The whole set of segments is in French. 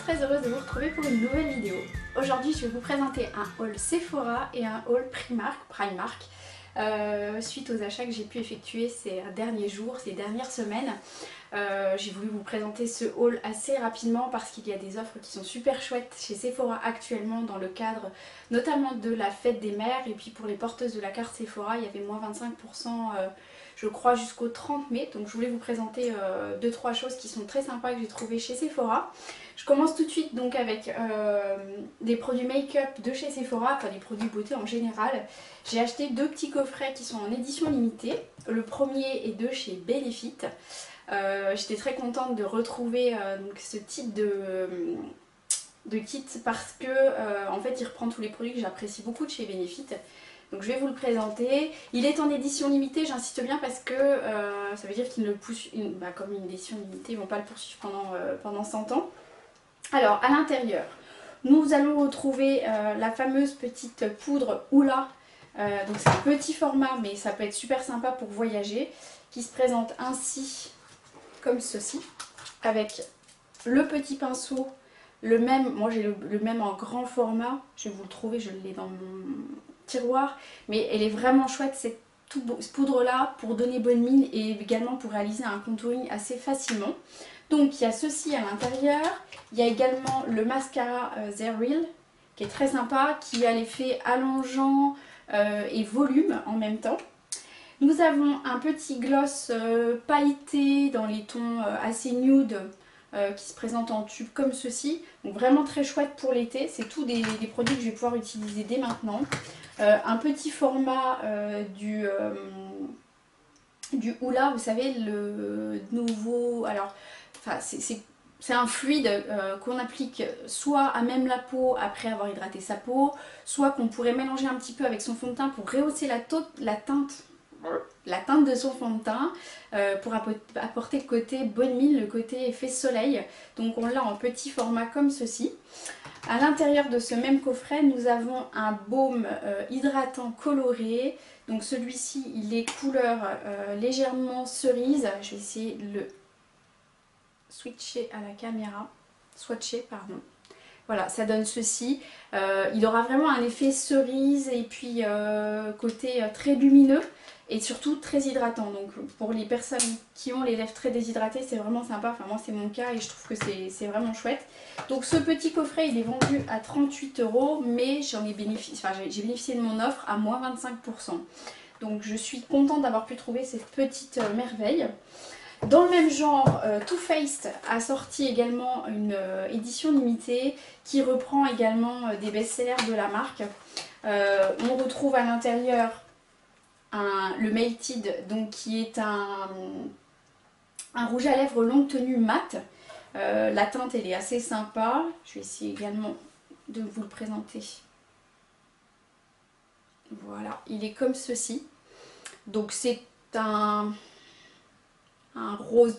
très heureuse de vous retrouver pour une nouvelle vidéo. Aujourd'hui je vais vous présenter un haul Sephora et un haul Primark, suite aux achats que j'ai pu effectuer ces derniers jours, ces dernières semaines. J'ai voulu vous présenter ce haul assez rapidement parce qu'il y a des offres qui sont super chouettes chez Sephora actuellement dans le cadre notamment de la fête des mères, et puis pour les porteuses de la carte Sephora il y avait moins 25% je crois jusqu'au 30 mai, donc je voulais vous présenter 2-3 choses qui sont très sympas que j'ai trouvées chez Sephora. Je commence tout de suite donc avec des produits make-up de chez Sephora, enfin des produits beauté en général. J'ai acheté deux petits coffrets qui sont en édition limitée. Le premier est de chez Benefit. J'étais très contente de retrouver donc ce type de kit parce que en fait il reprend tous les produits que j'apprécie beaucoup de chez Benefit. Donc je vais vous le présenter. Il est en édition limitée, j'insiste bien parce que ça veut dire qu'ils ne le poussent, comme une édition limitée, ils ne vont pas le poursuivre pendant 100 ans. Alors à l'intérieur, nous allons retrouver la fameuse petite poudre Hoola. Donc c'est un petit format mais ça peut être super sympa pour voyager, qui se présente ainsi comme ceci, avec le petit pinceau, le même, moi j'ai le même en grand format, je vais vous le trouver, je l'ai dans mon tiroir, mais elle est vraiment chouette cette poudre là pour donner bonne mine et également pour réaliser un contouring assez facilement. Donc il y a ceci à l'intérieur, il y a également le mascara The Real qui est très sympa, qui a l'effet allongeant et volume en même temps. Nous avons un petit gloss pailleté dans les tons assez nude qui se présente en tube comme ceci. Donc vraiment très chouette pour l'été, c'est tous des produits que je vais pouvoir utiliser dès maintenant. Un petit format du Hoola, vous savez, le nouveau... Alors, c'est un fluide qu'on applique soit à même la peau après avoir hydraté sa peau, soit qu'on pourrait mélanger un petit peu avec son fond de teint pour rehausser la teinte de son fond de teint, pour apporter le côté bonne mine, le côté effet soleil. Donc on l'a en petit format comme ceci. À l'intérieur de ce même coffret, nous avons un baume hydratant coloré. Donc celui-ci, il est couleur légèrement cerise. Je vais essayer de le switcher à la caméra. Swatcher, pardon. Voilà, ça donne ceci. Il aura vraiment un effet cerise et puis côté très lumineux et surtout très hydratant. Donc pour les personnes qui ont les lèvres très déshydratées, c'est vraiment sympa. Enfin moi c'est mon cas et je trouve que c'est vraiment chouette. Donc ce petit coffret il est vendu à 38 €, mais j'ai bénéficié de mon offre à moins 25%. Donc je suis contente d'avoir pu trouver cette petite merveille. Dans le même genre, Too Faced a sorti également une édition limitée qui reprend également des best-sellers de la marque. On retrouve à l'intérieur le Melted, donc qui est un rouge à lèvres longue tenue mat. La teinte elle est assez sympa. Je vais essayer également de vous le présenter. Voilà, il est comme ceci. Donc c'est un rose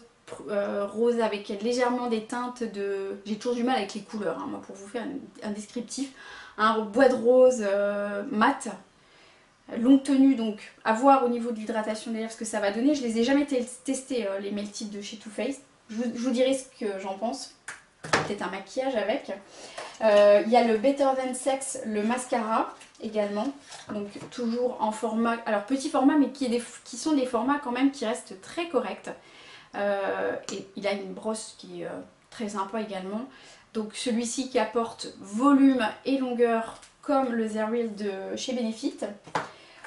avec légèrement des teintes de... J'ai toujours du mal avec les couleurs, hein, moi, pour vous faire un descriptif. Un bois de rose mat, longue tenue, donc à voir au niveau de l'hydratation des lèvres ce que ça va donner. Je les ai jamais testés les Melted de chez Too Faced. Je vous dirai ce que j'en pense. Peut-être un maquillage avec. Il y a le Better Than Sex, le mascara également, donc toujours en format, alors petit format mais qui sont des formats quand même qui restent très corrects. Et il a une brosse qui est très sympa également. Donc celui-ci qui apporte volume et longueur comme le The Real de chez Benefit.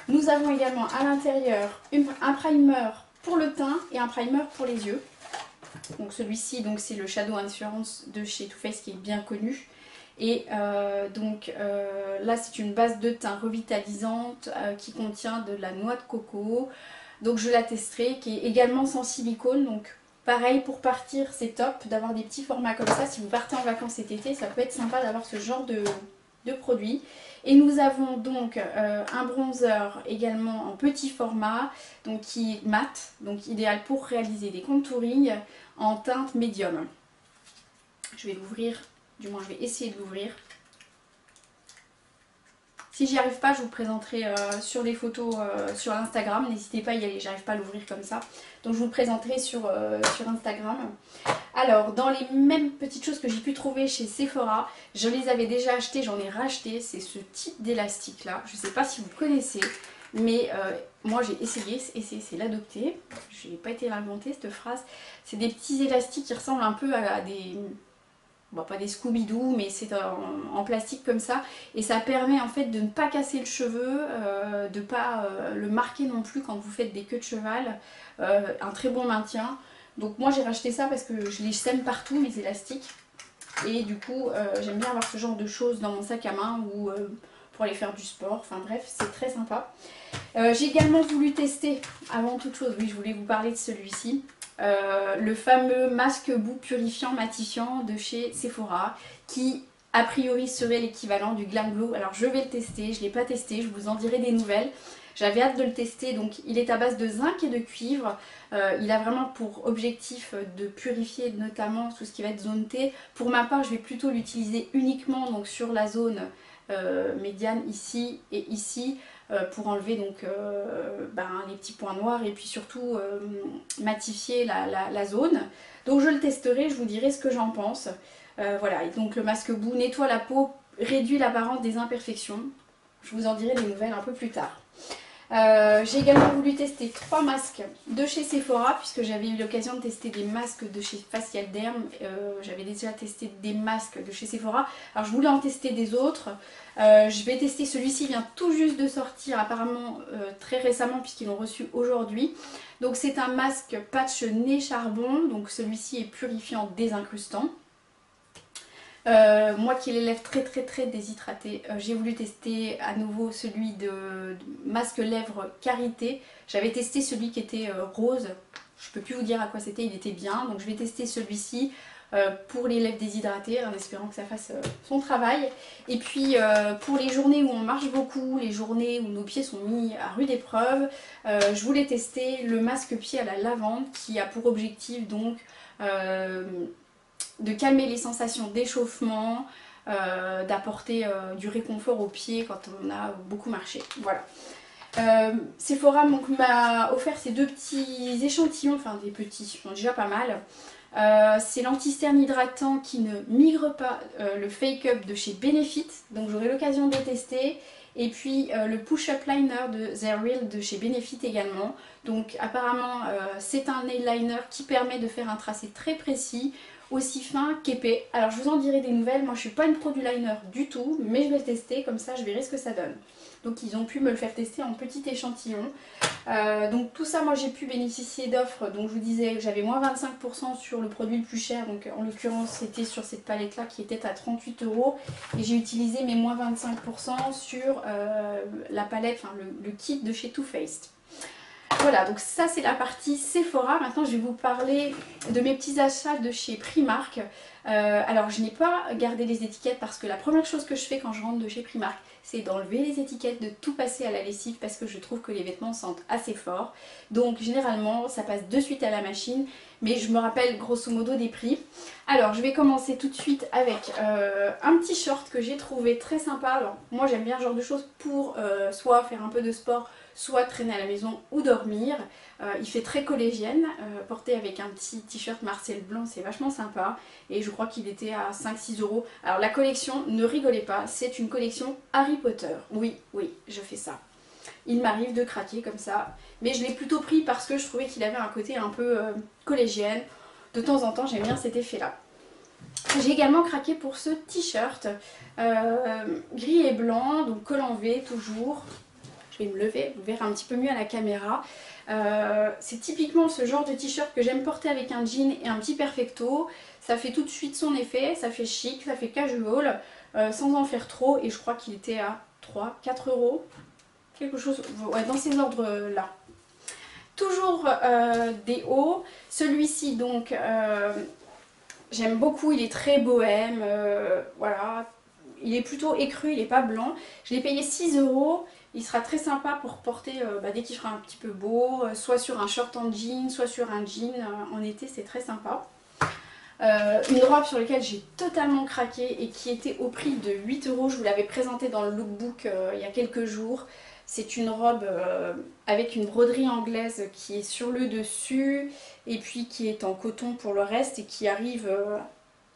Nous avons également à l'intérieur un primer pour le teint et un primer pour les yeux. Donc celui-ci c'est le Shadow Insurance de chez Too Faced qui est bien connu. Et là c'est une base de teint revitalisante qui contient de la noix de coco. Donc je la testerai, qui est également sans silicone. Donc pareil, pour partir c'est top d'avoir des petits formats comme ça. Si vous partez en vacances cet été, ça peut être sympa d'avoir ce genre de produit. Et nous avons donc un bronzer également en petit format, donc qui est mat, donc idéal pour réaliser des contourings en teinte médium. Je vais l'ouvrir, du moins je vais essayer de l'ouvrir. Si j'y arrive pas, je vous présenterai sur les photos sur Instagram. N'hésitez pas à y aller, j'arrive pas à l'ouvrir comme ça. Donc je vous le présenterai sur Instagram. Alors, dans les mêmes petites choses que j'ai pu trouver chez Sephora, je les avais déjà achetées, j'en ai racheté. C'est ce type d'élastique là. Je ne sais pas si vous connaissez, mais moi j'ai essayé, c'est l'adopter. Je n'ai pas été l'inventer cette phrase. C'est des petits élastiques qui ressemblent un peu à des... Bon, pas des Scooby-Doo, mais c'est en plastique comme ça. Et ça permet en fait de ne pas casser le cheveu, de ne pas le marquer non plus quand vous faites des queues de cheval. Un très bon maintien. Donc moi j'ai racheté ça parce que je les sème partout, mes élastiques. Et du coup j'aime bien avoir ce genre de choses dans mon sac à main ou pour aller faire du sport. Enfin bref, c'est très sympa. J'ai également voulu tester, avant toute chose, oui je voulais vous parler de celui-ci. Le fameux masque boue purifiant matifiant de chez Sephora qui a priori serait l'équivalent du Glam Glow. Alors je vais le tester, je ne l'ai pas testé, je vous en dirai des nouvelles. J'avais hâte de le tester, donc il est à base de zinc et de cuivre. Il a vraiment pour objectif de purifier notamment tout ce qui va être zone T. Pour ma part, je vais plutôt l'utiliser uniquement donc, sur la zone médiane ici et ici pour enlever donc, les petits points noirs et puis surtout matifier la zone. Donc je le testerai, je vous dirai ce que j'en pense. Voilà, et donc le masque boue nettoie la peau, réduit l'apparence des imperfections. Je vous en dirai des nouvelles un peu plus tard. J'ai également voulu tester 3 masques de chez Sephora puisque j'avais eu l'occasion de tester des masques de chez Facial Derm. J'avais déjà testé des masques de chez Sephora. Alors je voulais en tester des autres. Je vais tester celui-ci, vient tout juste de sortir apparemment très récemment puisqu'ils l'ont reçu aujourd'hui. Donc c'est un masque patch nez charbon. Donc celui-ci est purifiant désincrustant. Moi qui ai les lèvres très déshydratées, j'ai voulu tester à nouveau celui de masque lèvres Karité. J'avais testé celui qui était rose, je peux plus vous dire à quoi c'était, il était bien. Donc je vais tester celui-ci pour les lèvres déshydratées en espérant que ça fasse son travail. Et puis pour les journées où on marche beaucoup, les journées où nos pieds sont mis à rude épreuve, je voulais tester le masque pied à la lavande qui a pour objectif donc... de calmer les sensations d'échauffement, d'apporter du réconfort aux pieds quand on a beaucoup marché. Voilà. Sephora m'a offert ces 2 petits échantillons, enfin des petits, ils sont déjà pas mal. C'est l'anti-cerne hydratant qui ne migre pas, le Fake Up de chez Benefit, donc j'aurai l'occasion de le tester. Et puis le Push-Up Liner de The Real de chez Benefit également. Donc apparemment c'est un nail liner qui permet de faire un tracé très précis, aussi fin qu'épais. Alors je vous en dirai des nouvelles, moi je suis pas une pro du liner du tout, mais je vais le tester, comme ça je verrai ce que ça donne. Donc ils ont pu me le faire tester en petit échantillon. Donc tout ça, moi j'ai pu bénéficier d'offres. Donc je vous disais que j'avais moins 25% sur le produit le plus cher. Donc en l'occurrence c'était sur cette palette là qui était à 38 €. Et j'ai utilisé mes moins 25% sur la palette, enfin le kit de chez Too Faced. Voilà, donc ça c'est la partie Sephora. Maintenant je vais vous parler de mes petits achats de chez Primark. Alors je n'ai pas gardé les étiquettes parce que la première chose que je fais quand je rentre de chez Primark, c'est d'enlever les étiquettes, de tout passer à la lessive parce que je trouve que les vêtements sentent assez fort. Donc généralement ça passe de suite à la machine, mais je me rappelle grosso modo des prix. Alors je vais commencer tout de suite avec un petit short que j'ai trouvé très sympa. Alors moi j'aime bien ce genre de choses pour soit faire un peu de sport, soit traîner à la maison ou dormir. Il fait très collégienne, porté avec un petit t-shirt Marcel blanc, c'est vachement sympa. Et je crois qu'il était à 5-6 €. Alors la collection, ne rigolez pas, c'est une collection Harry Potter. Oui, je fais ça. Il m'arrive de craquer comme ça. Mais je l'ai plutôt pris parce que je trouvais qu'il avait un côté un peu collégienne. De temps en temps, j'aime bien cet effet-là. J'ai également craqué pour ce t-shirt gris et blanc, donc col en V toujours. Je vais me lever, vous verrez un petit peu mieux à la caméra. C'est typiquement ce genre de t-shirt que j'aime porter avec un jean et un petit perfecto. Ça fait tout de suite son effet, ça fait chic, ça fait casual, sans en faire trop. Et je crois qu'il était à 3-4 €, quelque chose ouais, dans ces ordres-là. Toujours des hauts. Celui-ci donc, j'aime beaucoup, il est très bohème, voilà. Il est plutôt écru, il n'est pas blanc. Je l'ai payé 6 €. Il sera très sympa pour porter dès qu'il fera un petit peu beau, soit sur un short en jean, soit sur un jean en été, c'est très sympa. Une robe sur laquelle j'ai totalement craqué et qui était au prix de 8 €, je vous l'avais présenté dans le lookbook il y a quelques jours. C'est une robe avec une broderie anglaise qui est sur le dessus et puis qui est en coton pour le reste et qui arrive,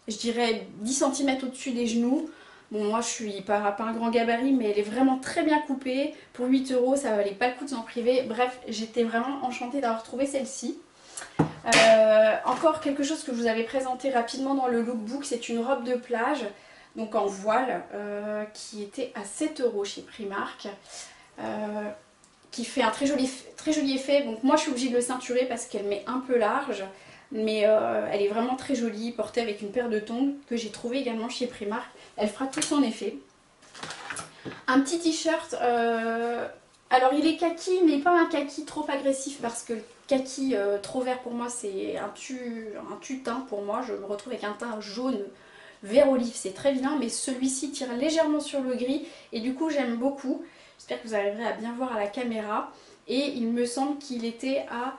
je dirais, 10 cm au-dessus des genoux. Bon, moi je suis pas un grand gabarit, mais elle est vraiment très bien coupée. Pour 8 €, ça valait pas le coup de s'en priver. Bref, j'étais vraiment enchantée d'avoir trouvé celle-ci. Encore quelque chose que je vous avais présenté rapidement dans le lookbook, c'est une robe de plage, donc en voile, qui était à 7 € chez Primark. Qui fait un très joli effet. Donc moi je suis obligée de le ceinturer parce qu'elle m'est un peu large, mais elle est vraiment très jolie, portée avec une paire de tongs que j'ai trouvé également chez Primark. Elle fera tout son effet. Un petit t-shirt, alors il est kaki mais pas un kaki trop agressif parce que le kaki trop vert pour moi c'est un tu teint pour moi. Je me retrouve avec un teint jaune vert olive, c'est très bien, mais celui-ci tire légèrement sur le gris et du coup j'aime beaucoup. J'espère que vous arriverez à bien voir à la caméra. Et il me semble qu'il était à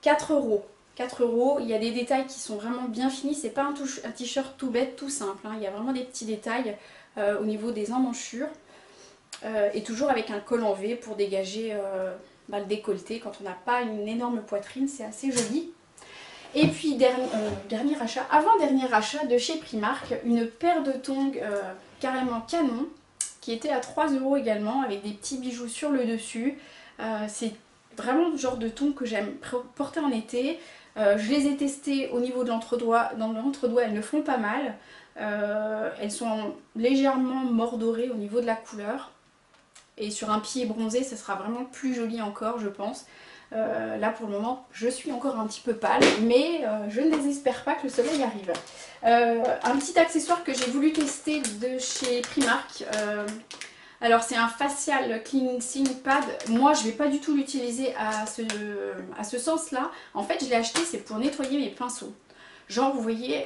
4 €. 4 €, il y a des détails qui sont vraiment bien finis. C'est pas un t-shirt tout bête, tout simple, hein. Il y a vraiment des petits détails au niveau des emmanchures. Et toujours avec un col en V pour dégager le décolleté quand on n'a pas une énorme poitrine. C'est assez joli. Et puis avant-dernier achat de chez Primark, une paire de tongs carrément canon, qui était à 3 € également, avec des petits bijoux sur le dessus. C'est vraiment le genre de tongs que j'aime porter en été. Je les ai testés au niveau de l'entredoigt. Dans l'entredoigt, elles me font pas mal. Elles sont légèrement mordorées au niveau de la couleur. Et sur un pied bronzé, ça sera vraiment plus joli encore, je pense. Là pour le moment je suis encore un petit peu pâle, mais je ne désespère pas que le soleil arrive. Un petit accessoire que j'ai voulu tester de chez Primark, alors c'est un facial cleansing pad. Moi je ne vais pas du tout l'utiliser à ce sens là. En fait je l'ai acheté, c'est pour nettoyer mes pinceaux. Genre vous voyez,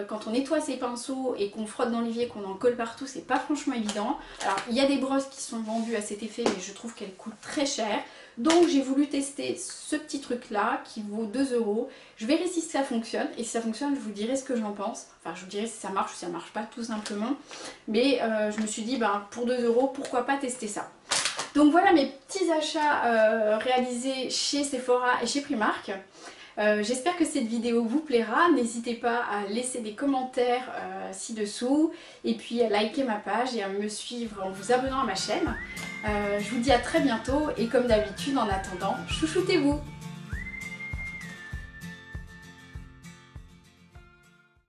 quand on nettoie ses pinceaux et qu'on frotte dans l'évier, qu'on en colle partout, c'est pas franchement évident. Alors il y a des brosses qui sont vendues à cet effet, mais je trouve qu'elles coûtent très cher. Donc j'ai voulu tester ce petit truc là qui vaut 2 €. Je verrai si ça fonctionne, et si ça fonctionne je vous dirai ce que j'en pense. Enfin je vous dirai si ça marche ou si ça marche pas tout simplement. Mais je me suis dit pour 2 € pourquoi pas tester ça. Donc voilà mes petits achats réalisés chez Sephora et chez Primark. J'espère que cette vidéo vous plaira. N'hésitez pas à laisser des commentaires ci-dessous et puis à liker ma page et à me suivre en vous abonnant à ma chaîne. Je vous dis à très bientôt et comme d'habitude en attendant, chouchoutez-vous!